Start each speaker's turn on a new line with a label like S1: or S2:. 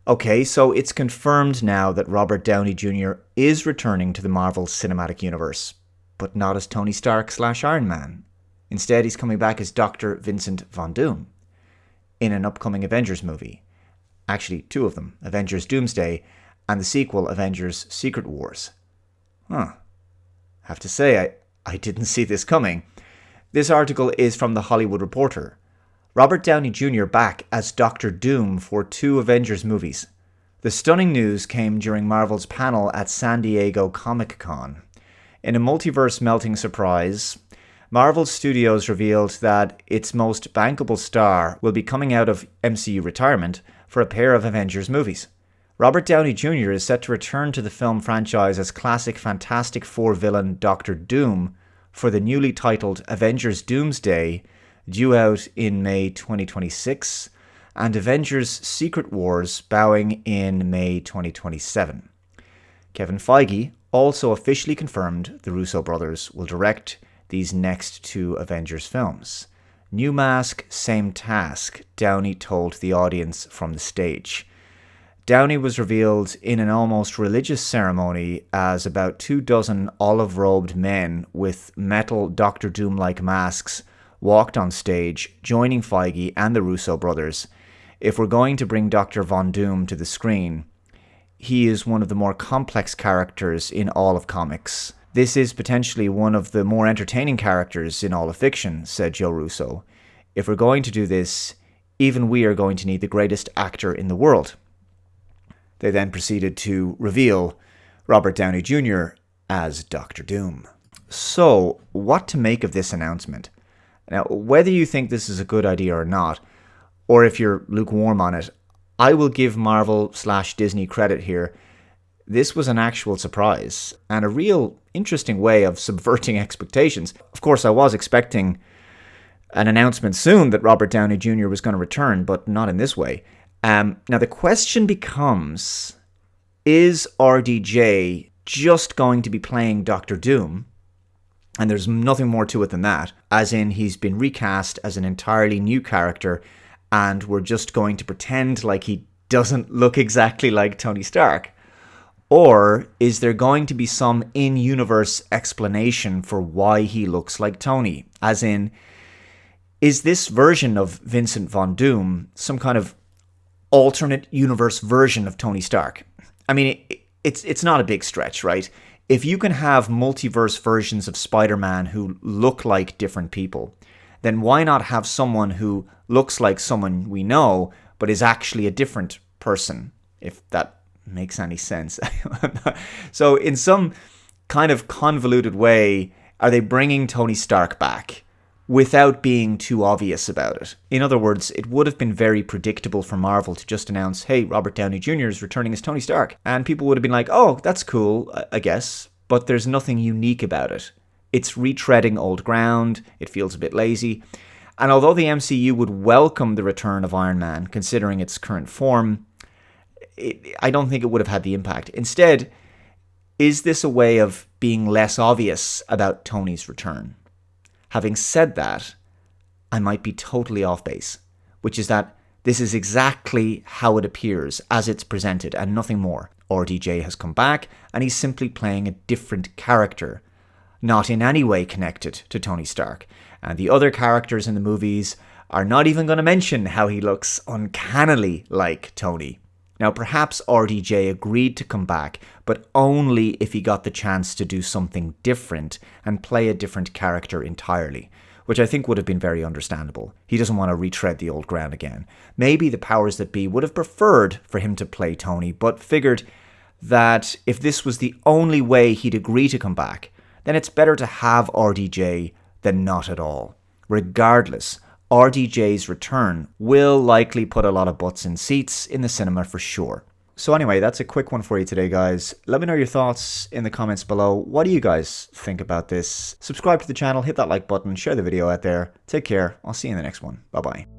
S1: Okay, so it's confirmed now that Robert Downey Jr. is returning to the Marvel Cinematic Universe, but not as Tony Stark / Iron Man. Instead, he's coming back as Dr. Vincent Von Doom in an upcoming Avengers movie. Actually, two of them, Avengers Doomsday and the sequel, Avengers Secret Wars. Have to say, I didn't see this coming. This article is from The Hollywood Reporter. Robert Downey Jr. back as Doctor Doom for 2 Avengers movies. The stunning news came during Marvel's panel at San Diego Comic-Con. In a multiverse melting surprise, Marvel Studios revealed that its most bankable star will be coming out of MCU retirement for a pair of Avengers movies. Robert Downey Jr. is set to return to the film franchise as classic Fantastic Four villain Doctor Doom for the newly titled Avengers Doomsday, due out in May 2026, and Avengers Secret Wars bowing in May 2027. Kevin Feige also officially confirmed the Russo brothers will direct these next 2 Avengers films. New mask, same task, Downey told the audience from the stage. Downey was revealed in an almost religious ceremony as about 24 olive-robed men with metal Doctor Doom-like masks walked on stage, joining Feige and the Russo brothers. If we're going to bring Dr. Von Doom to the screen, he is one of the more complex characters in all of comics. This is potentially one of the more entertaining characters in all of fiction, said Joe Russo. If we're going to do this, even we are going to need the greatest actor in the world. They then proceeded to reveal Robert Downey Jr. as Doctor Doom. So, what to make of this announcement? Now, whether you think this is a good idea or not, or if you're lukewarm on it, I will give Marvel / Disney credit here. This was an actual surprise, and a real interesting way of subverting expectations. Of course, I was expecting an announcement soon that Robert Downey Jr. was going to return, but not in this way. Now, the question becomes, is RDJ just going to be playing Doctor Doom? And there's nothing more to it than that, as in he's been recast as an entirely new character, and we're just going to pretend like he doesn't look exactly like Tony Stark. Or is there going to be some in-universe explanation for why he looks like Tony? As in, is this version of Vincent Von Doom some kind of alternate universe version of Tony Stark? I mean, it's not a big stretch, right? If you can have multiverse versions of Spider-Man who look like different people, then why not have someone who looks like someone we know, but is actually a different person, if that makes any sense? So in some kind of convoluted way, are they bringing Tony Stark back without being too obvious about it? In other words, it would have been very predictable for Marvel to just announce, hey, Robert Downey Jr. is returning as Tony Stark. And people would have been like, oh, that's cool, I guess. But there's nothing unique about it. It's retreading old ground. It feels a bit lazy. And although the MCU would welcome the return of Iron Man, considering its current form, I don't think it would have had the impact. Instead, is this a way of being less obvious about Tony's return? Having said that, I might be totally off base, which is that this is exactly how it appears as it's presented and nothing more. RDJ has come back and he's simply playing a different character, not in any way connected to Tony Stark. And the other characters in the movies are not even going to mention how he looks uncannily like Tony. Now, perhaps RDJ agreed to come back, but only if he got the chance to do something different and play a different character entirely, which I think would have been very understandable. He doesn't want to retread the old ground again. Maybe the powers that be would have preferred for him to play Tony, but figured that if this was the only way he'd agree to come back, then it's better to have RDJ than not at all. Regardless, RDJ's return will likely put a lot of butts in seats in the cinema for sure. So anyway, that's a quick one for you today, guys. Let me know your thoughts in the comments below. What do you guys think about this? Subscribe to the channel, hit that like button, share the video out there. Take care. I'll see you in the next one. Bye-bye.